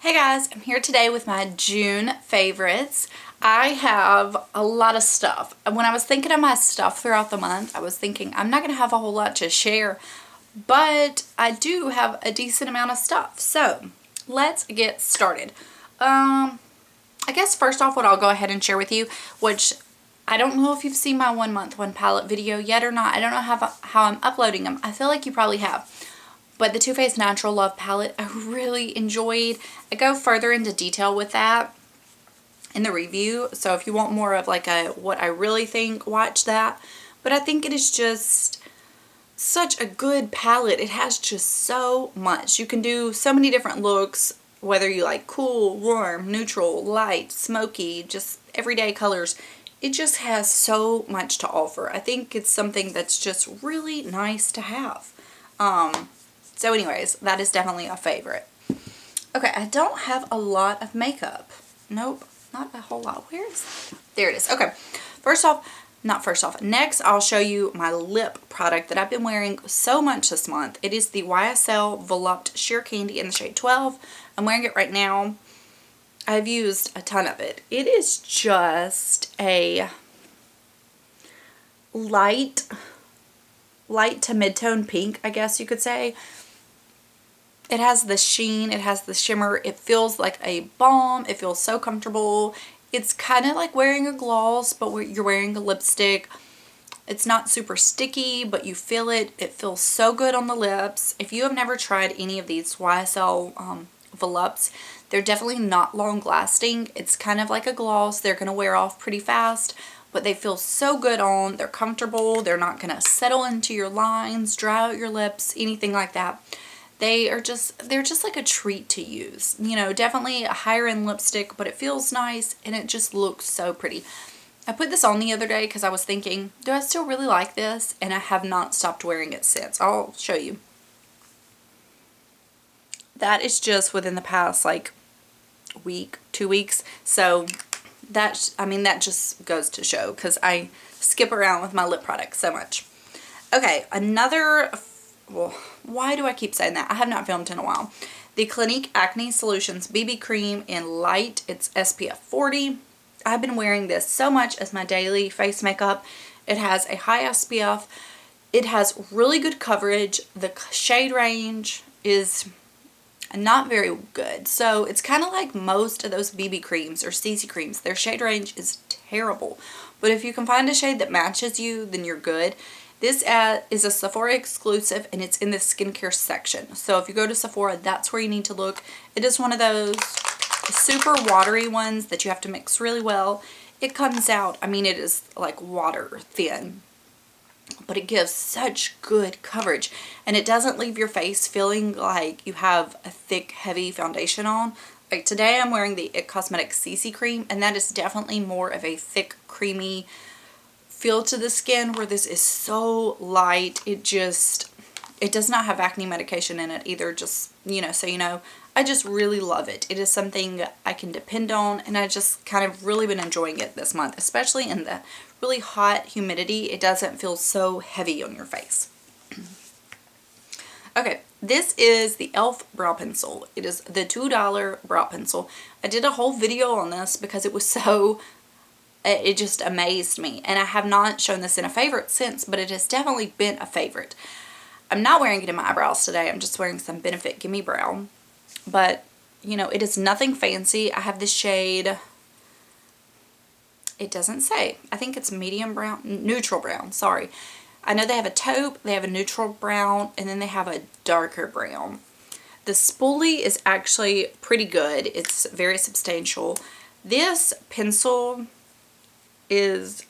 Hey guys, I'm here today with my June favorites. I have a lot of stuff. When I was thinking of my stuff throughout the month, I was thinking I'm not going to have a whole lot to share, but I do have a decent amount of stuff. So let's get started. I guess first off what I'll go ahead and share with you, which I don't know if you've seen my 1 month 1 palette video yet or not. I don't know how I'm uploading them. I feel like you probably have. But the Too Faced Natural Love palette, I really enjoyed. I go further into detail with that in the review. So if you want more of like a what I really think, watch that. But I think it is just such a good palette. It has just so much. You can do so many different looks, whether you like cool, warm, neutral, light, smoky, just everyday colors. It just has so much to offer. I think it's something that's just really nice to have. So anyways, that is definitely a favorite. Okay, I don't have a lot of makeup. Nope, not a whole lot. Where is it? There it is. Okay, next I'll show you my lip product that I've been wearing so much this month. It is the YSL Volupte Sheer Candy in the shade 12. I'm wearing it right now. I've used a ton of it. It is just a light to mid-tone pink, I guess you could say. It has the sheen, it has the shimmer, it feels like a balm, it feels so comfortable. It's kind of like wearing a gloss, but you're wearing a lipstick. It's not super sticky, but you feel it. It feels so good on the lips. If you have never tried any of these YSL Voluptes, they're definitely not long lasting. It's kind of like a gloss. They're going to wear off pretty fast, but they feel so good on. They're comfortable. They're not going to settle into your lines, dry out your lips, anything like that. They're just like a treat to use. You know, definitely a higher end lipstick, but it feels nice and it just looks so pretty. I put this on the other day because I was thinking, do I still really like this? And I have not stopped wearing it since. I'll show you. That is just within the past like week, 2 weeks. So that just goes to show because I skip around with my lip products so much. Okay, well, why do I keep saying that? I have not filmed in a while. The Clinique Acne Solutions BB Cream in Light. It's SPF 40. I've been wearing this so much as my daily face makeup. It has a high SPF. It has really good coverage. The shade range is not very good. So it's kind of like most of those BB creams or CC creams. Their shade range is terrible. But if you can find a shade that matches you, then you're good. This is a Sephora exclusive and it's in the skincare section. So if you go to Sephora, that's where you need to look. It is one of those super watery ones that you have to mix really well. It comes out, I mean, it is like water thin, but it gives such good coverage and it doesn't leave your face feeling like you have a thick, heavy foundation on. Like today I'm wearing the IT Cosmetics CC cream and that is definitely more of a thick, creamy feel to the skin, where this is so light. It does not have acne medication in it either, just, you know, so you know. I just really love it. It is something I can depend on and I just kind of really been enjoying it this month, especially in the really hot humidity. It doesn't feel so heavy on your face. Okay, this is the e.l.f. brow pencil. It is the $2 brow pencil. I did a whole video on this because it was so, it just amazed me. And I have not shown this in a favorite since, but it has definitely been a favorite. I'm not wearing it in my eyebrows today. I'm just wearing some Benefit Gimme Brow. But, you know, it is nothing fancy. I have this shade, it doesn't say. I think it's medium brown, neutral brown, sorry. I know they have a taupe, they have a neutral brown, and then they have a darker brown. The spoolie is actually pretty good. It's very substantial. This pencil is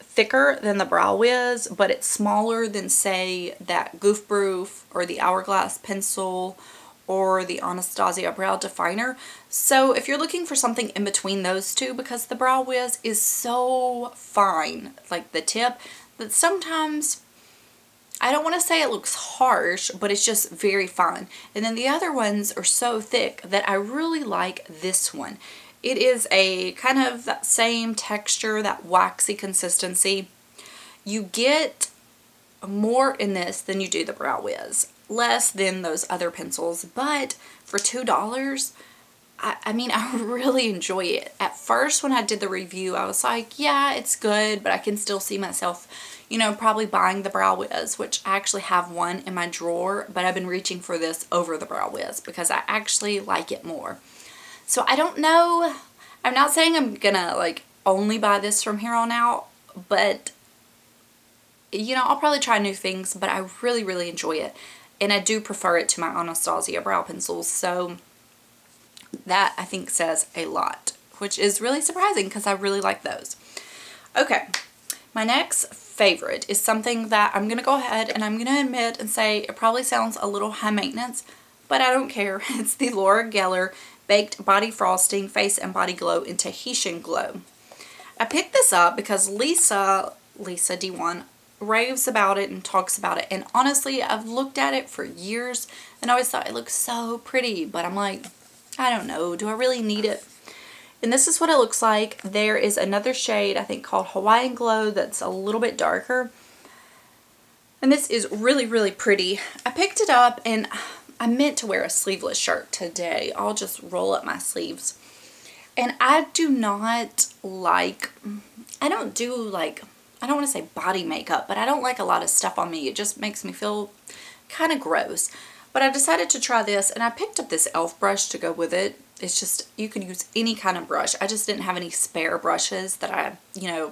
thicker than the Brow Wiz, but it's smaller than, say, that Goof Proof or the Hourglass pencil or the Anastasia Brow Definer. So if you're looking for something in between those two, because the Brow Wiz is so fine, like the tip, that sometimes, I don't want to say it looks harsh, but it's just very fine. And then the other ones are so thick that I really like this one. It is a kind of that same texture, that waxy consistency. You get more in this than you do the Brow Wiz. Less than those other pencils, but for $2, I mean, I really enjoy it. At first, when I did the review, I was like, yeah, it's good, but I can still see myself, you know, probably buying the Brow Wiz, which I actually have one in my drawer, but I've been reaching for this over the Brow Wiz because I actually like it more. So I don't know. I'm not saying I'm gonna like only buy this from here on out, but you know, I'll probably try new things, but I really, really enjoy it. And I do prefer it to my Anastasia brow pencils, so that I think says a lot, which is really surprising because I really like those. Okay, my next favorite is something that I'm going to go ahead and I'm going to admit and say it probably sounds a little high maintenance, but I don't care. It's the Laura Geller Baked Body Frosting Face and Body Glow in Tahitian Glow. I picked this up because Lisa D1 raves about it and talks about it, and honestly I've looked at it for years and I always thought it looked so pretty, but I'm like, I don't know, do I really need it? And this is what it looks like. There is another shade I think called Hawaiian Glow that's a little bit darker, and this is really, really pretty. I picked it up and I meant to wear a sleeveless shirt today. I'll just roll up my sleeves. And I do not like, I don't do like, I don't want to say body makeup, but I don't like a lot of stuff on me. It just makes me feel kind of gross. But I decided to try this, and I picked up this e.l.f. brush to go with it. It's just, you could use any kind of brush. I just didn't have any spare brushes that I, you know,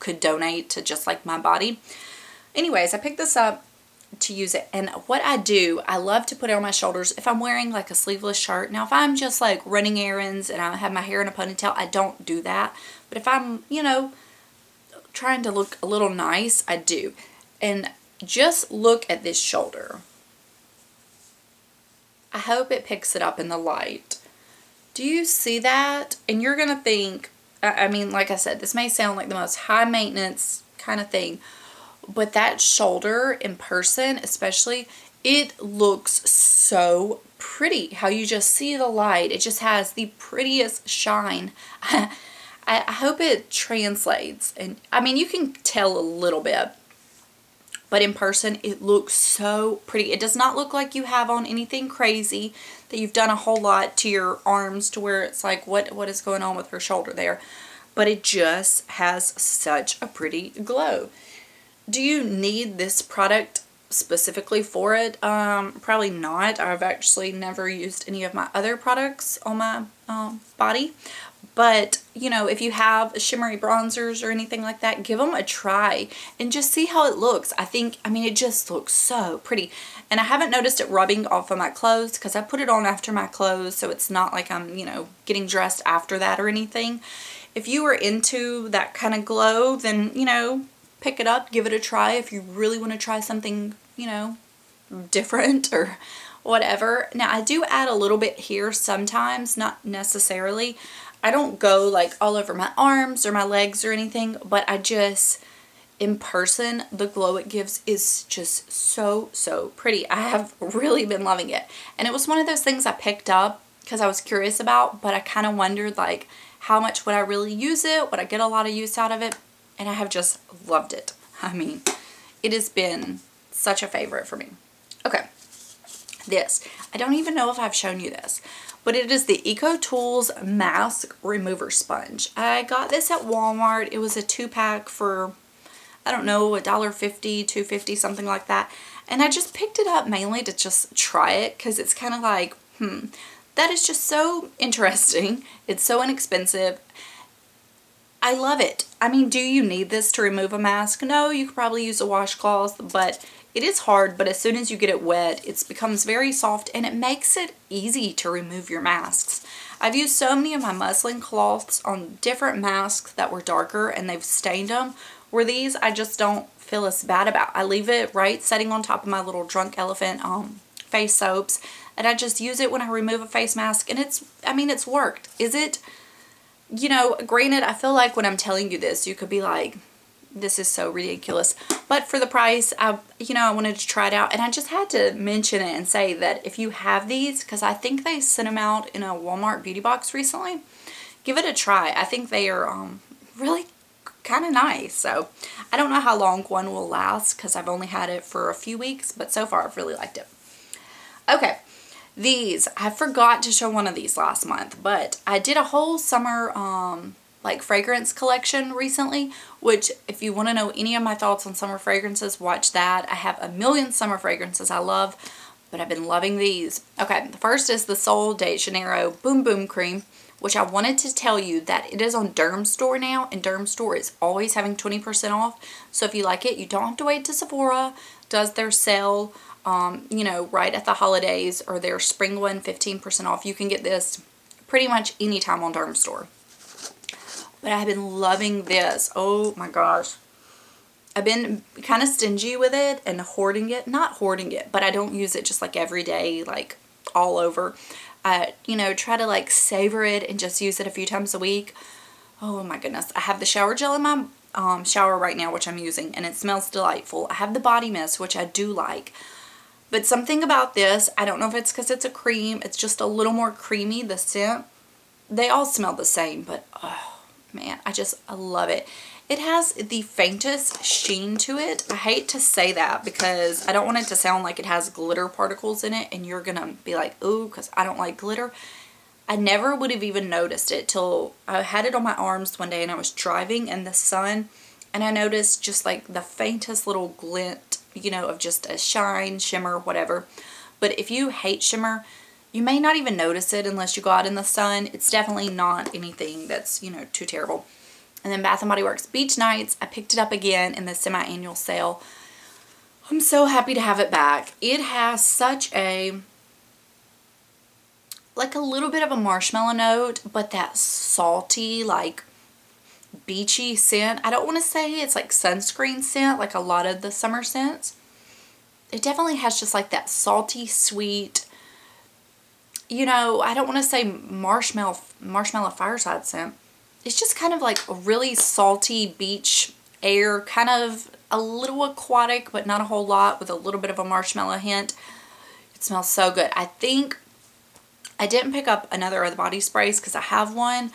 could donate to just like my body. Anyways, I picked this up to use it, and what I do, I love to put it on my shoulders if I'm wearing like a sleeveless shirt. Now if I'm just like running errands and I have my hair in a ponytail, I don't do that, but if I'm, you know, trying to look a little nice, I do. And just look at this shoulder. I hope it picks it up in the light. Do you see that? And you're gonna think, I mean, like I said, this may sound like the most high maintenance kind of thing, but that shoulder in person especially, it looks so pretty. How you just see the light, it just has the prettiest shine. I hope it translates, and I mean, you can tell a little bit, but in person it looks so pretty. It does not look like you have on anything crazy, that you've done a whole lot to your arms to where it's like, what is going on with her shoulder there? But it just has such a pretty glow. Do you need this product specifically for it? Probably not. I've actually never used any of my other products on my body. But, you know, if you have shimmery bronzers or anything like that, give them a try and just see how it looks. I mean, it just looks so pretty. And I haven't noticed it rubbing off of my clothes because I put it on after my clothes, so it's not like I'm, you know, getting dressed after that or anything. If you were into that kind of glow, then, you know, pick it up, give it a try if you really want to try something, you know, different or whatever. Now, I do add a little bit here sometimes, not necessarily. I don't go like all over my arms or my legs or anything, but I just, in person, the glow it gives is just so, so pretty. I have really been loving it. And it was one of those things I picked up because I was curious about, but I kind of wondered like, how much would I really use it? Would I get a lot of use out of it? And I have just loved it. I mean, it has been such a favorite for me. Okay, this. I don't even know if I've shown you this, but it is the EcoTools Mask Remover Sponge. I got this at Walmart. It was a 2-pack for, I don't know, $1.50, $2.50, something like that. And I just picked it up mainly to just try it because it's kind of like, that is just so interesting. It's so inexpensive. I love it. I mean, do you need this to remove a mask? No, you could probably use a washcloth, but it is hard. But as soon as you get it wet, it becomes very soft and it makes it easy to remove your masks. I've used so many of my muslin cloths on different masks that were darker and they've stained them, where these I just don't feel as bad about. I leave it right sitting on top of my little Drunk Elephant face soaps, and I just use it when I remove a face mask, and I mean, it's worked. Is it? You know, granted, I feel like when I'm telling you this, you could be like, this is so ridiculous. But for the price, I wanted to try it out. And I just had to mention it and say that if you have these, because I think they sent them out in a Walmart beauty box recently, give it a try. I think they are really kind of nice. So I don't know how long one will last because I've only had it for a few weeks, but so far I've really liked it. Okay. These, I forgot to show one of these last month, but I did a whole summer like fragrance collection recently, which if you want to know any of my thoughts on summer fragrances, watch that. I have a million summer fragrances I love, but I've been loving these. Okay, the first is the Sol de Janeiro Boom Boom Cream, which I wanted to tell you that it is on Derm Store now, and Derm Store is always having 20% off. So if you like it, you don't have to wait till Sephora does their sale, you know, right at the holidays, or their spring one 15% off. You can get this pretty much anytime on Derm Store. But I've been loving this. Oh my gosh. I've been kind of stingy with it and hoarding it. Not hoarding it, but I don't use it just like every day, like all over. I, you know, try to like savor it and just use it a few times a week. Oh my goodness. I have the shower gel in my shower right now, which I'm using, and it smells delightful. I have the body mist, which I do like. But something about this, I don't know if it's because it's a cream. It's just a little more creamy, the scent. They all smell the same, but oh man, I love it. It has the faintest sheen to it. I hate to say that because I don't want it to sound like it has glitter particles in it and you're gonna be like, ooh, because I don't like glitter. I never would have even noticed it till I had it on my arms one day and I was driving in the sun, and I noticed just like the faintest little glint, you know, of just a shine, shimmer, whatever. But if you hate shimmer, you may not even notice it unless you go out in the sun. It's definitely not anything that's, you know, too terrible. And then Bath & Body Works Beach Nights, I picked it up again in the semi-annual sale. I'm so happy to have it back. It has such a, like a little bit of a marshmallow note, but that salty, like beachy scent. I don't want to say it's like sunscreen scent like a lot of the summer scents. It definitely has just like that salty, sweet, you know, I don't want to say marshmallow fireside scent. It's just kind of like a really salty beach air, kind of a little aquatic, but not a whole lot, with a little bit of a marshmallow hint. It smells so good. I think I didn't pick up another of the body sprays because I have one,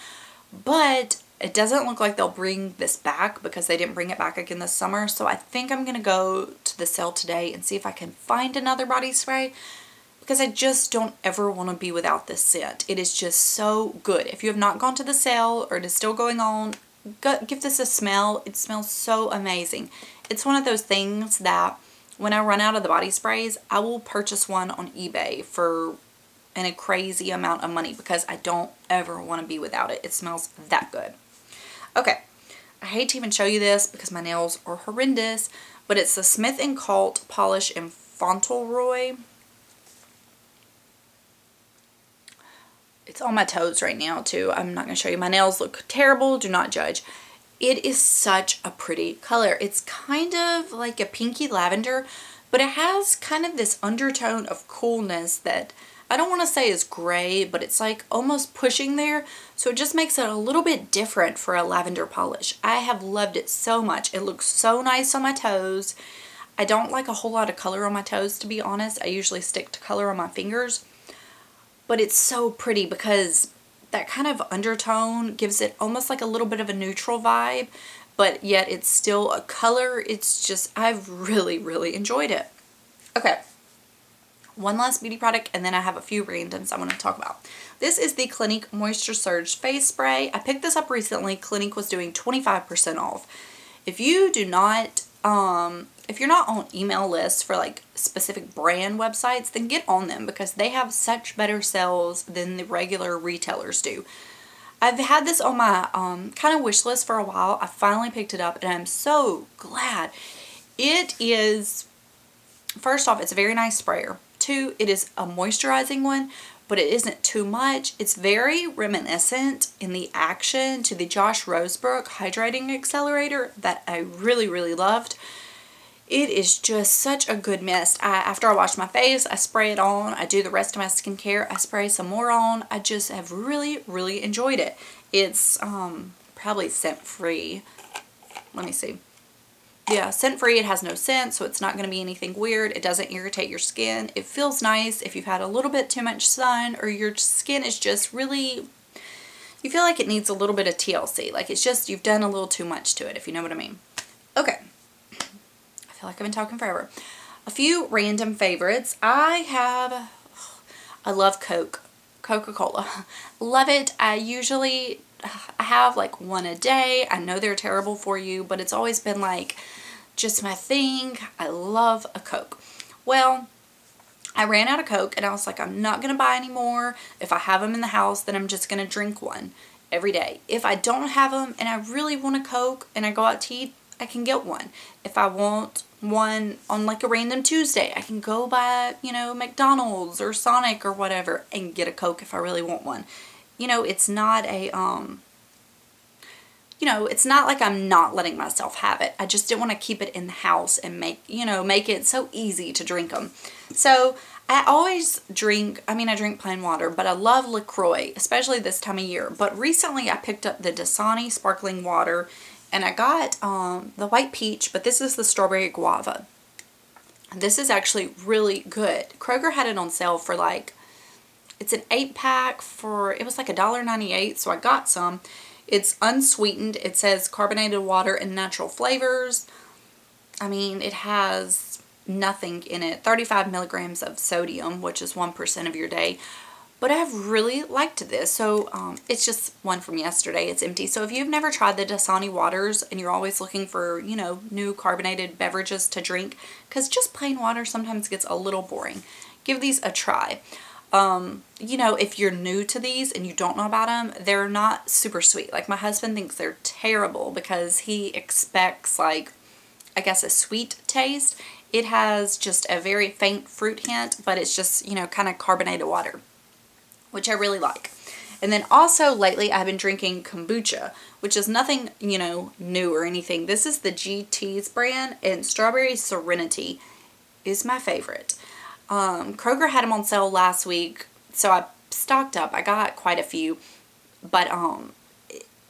but it doesn't look like they'll bring this back because they didn't bring it back again this summer. So I think I'm going to go to the sale today and see if I can find another body spray, because I just don't ever want to be without this scent. It is just so good. If you have not gone to the sale or it is still going on, give this a smell. It smells so amazing. It's one of those things that when I run out of the body sprays, I will purchase one on eBay for a crazy amount of money because I don't ever want to be without it. It smells that good. Okay, I hate to even show you this because my nails are horrendous, but it's the Smith & Colt Polish in Fauntleroy. It's on my toes right now too. I'm not going to show you. My nails look terrible. Do not judge. It is such a pretty color. It's kind of like a pinky lavender, but it has kind of this undertone of coolness that I don't want to say is gray, but it's like almost pushing there. So it just makes it a little bit different for a lavender polish. I have loved it so much. It looks so nice on my toes. I don't like a whole lot of color on my toes, to be honest. I usually stick to color on my fingers. But it's so pretty because that kind of undertone gives it almost like a little bit of a neutral vibe, but yet it's still a color. It's just, I've really, really enjoyed it. Okay, one last beauty product, and then I have a few randoms I want to talk about. This is the Clinique Moisture Surge Face Spray. I picked this up recently. Clinique was doing 25% off. If you do not, if you're not on email lists for like specific brand websites, then get on them because they have such better sales than the regular retailers do. I've had this on my kind of wish list for a while. I finally picked it up and I'm so glad. It is, first off, it's a very nice sprayer. Two, it is a moisturizing one, but it isn't too much. It's very reminiscent in the action to the Josh Rosebrook Hydrating Accelerator that I really, really loved. It is just such a good mist. After I wash my face, I spray it on. I do the rest of my skincare. I spray some more on. I just have really, really enjoyed it. It's probably scent-free. Let me see. Yeah, scent-free. It has no scent, so it's not going to be anything weird. It doesn't irritate your skin. It feels nice if you've had a little bit too much sun or your skin is just really, you feel like it needs a little bit of TLC. Like it's just, you've done a little too much to it, if you know what I mean. Okay. I feel like I've been talking forever. A few random favorites. I I love Coke. Coca-Cola. Love it. I have like one a day. I know they're terrible for you, but it's always been like just my thing. I love a Coke. Well, I ran out of Coke and I was like, I'm not going to buy any more. If I have them in the house, then I'm just going to drink one every day. If I don't have them and I really want a Coke and I go out to eat, I can get one. If I want one on like a random Tuesday, I can go by, McDonald's or Sonic or whatever and get a Coke if I really want one. It's not it's not like I'm not letting myself have it. I just didn't want to keep it in the house and make it so easy to drink them. So I always drink, I drink plain water, but I love LaCroix, especially this time of year. But recently I picked up the Dasani sparkling water and I got the white peach, but this is the strawberry guava. This is actually really good. Kroger had it on sale for it's an 8-pack it was like $1.98, so I got some. It's unsweetened. It says carbonated water and natural flavors. It has nothing in it. 35 milligrams of sodium, which is 1% of your day. But I've really liked this. So it's just one from yesterday. It's empty. So if you've never tried the Dasani waters and you're always looking for, new carbonated beverages to drink, because just plain water sometimes gets a little boring, give these a try. If you're new to these and you don't know about them, they're not super sweet. Like my husband thinks they're terrible because he expects a sweet taste. It has just a very faint fruit hint, but it's just, kind of carbonated water, which I really like. And then also lately I've been drinking Kombucha, which is nothing, new or anything. This is the GT's brand, and Strawberry Serenity is my favorite. Kroger had them on sale last week, so I stocked up. I got quite a few, but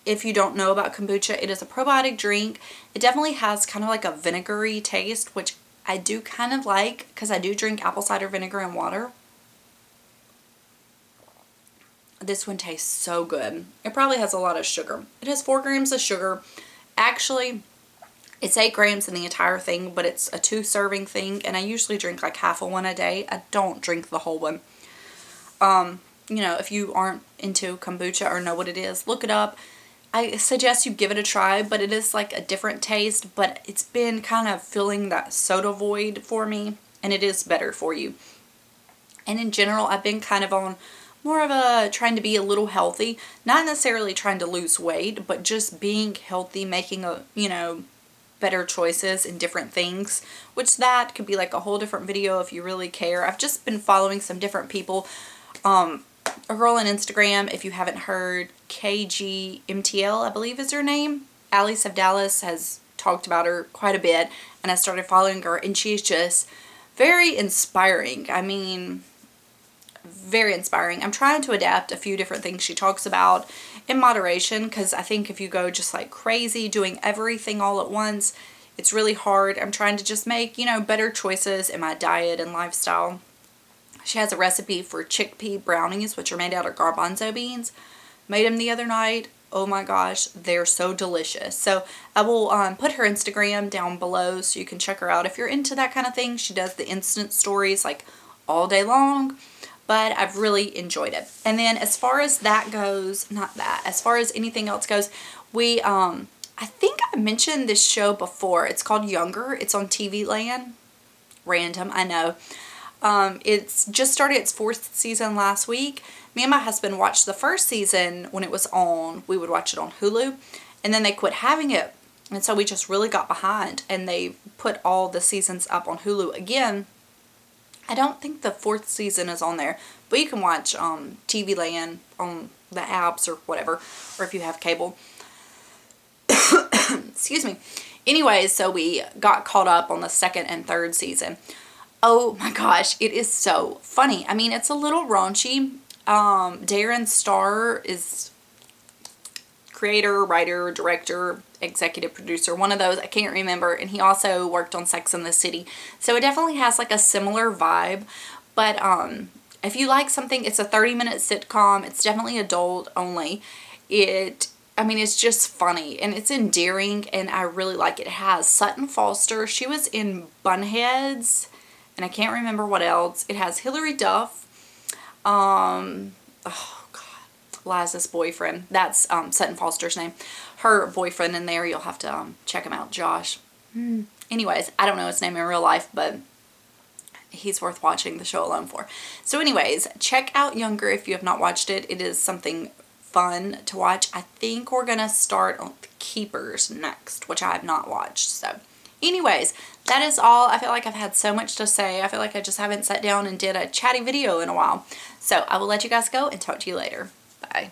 if you don't know about kombucha, it is a probiotic drink. It definitely has kind of like a vinegary taste, which I do kind of like because I do drink apple cider vinegar and water. This one tastes so good. It probably has a lot of sugar. It has 4 grams of sugar. Actually, it's 8 grams in the entire thing, but it's a 2-serving thing, and I usually drink like half of one a day. I don't drink the whole one. If you aren't into kombucha or know what it is, look it up. I suggest you give it a try, but it is like a different taste, but it's been kind of filling that soda void for me, and it is better for you. And in general, I've been kind of on more of a trying to be a little healthy, not necessarily trying to lose weight, but just being healthy, making better choices in different things, which that could be like a whole different video if you really care. I've just been following some different people. A girl on Instagram, if you haven't heard, KGMTL, I believe is her name. Alice of Dallas has talked about her quite a bit, and I started following her, and she's just very inspiring. Very inspiring. I'm trying to adapt a few different things she talks about in moderation, because I think if you go just like crazy doing everything all at once, it's really hard. I'm trying to just make, better choices in my diet and lifestyle. She has a recipe for chickpea brownies, which are made out of garbanzo beans. Made them the other night. Oh my gosh, they're so delicious. So I will put her Instagram down below so you can check her out if you're into that kind of thing. She does the instant stories like all day long. But I've really enjoyed it. And then as far as that goes, as far as anything else goes, we, I think I mentioned this show before. It's called Younger. It's on TV Land. Random, I know. It's just started its 4th season last week. Me and my husband watched the first season when it was on. We would watch it on Hulu. And then they quit having it. And so we just really got behind. And they put all the seasons up on Hulu again. I don't think the 4th season is on there, but you can watch TV Land on the apps or whatever, or if you have cable. Excuse me. Anyways, so we got caught up on the 2nd and 3rd season. Oh my gosh, it is so funny. It's a little raunchy. Darren Star is creator, writer, director, executive producer, one of those, I can't remember, and he also worked on Sex and the City, so it definitely has like a similar vibe. But if you like something, it's a 30-minute sitcom. It's definitely adult only. It's just funny and it's endearing, and I really like it. It has Sutton Foster. She was in Bunheads, and I can't remember what else. It has Hilary Duff. Oh God, Liza's boyfriend. That's Sutton Foster's name. Her boyfriend in there. You'll have to check him out, Josh. Anyways, I don't know his name in real life, but he's worth watching the show alone for. So anyways, check out Younger if you have not watched it. It is something fun to watch. I think we're gonna start on The Keepers next, which I have not watched. So anyways, that is all. I feel like I've had so much to say. I feel like I just haven't sat down and did a chatty video in a while. So I will let you guys go and talk to you later. Bye.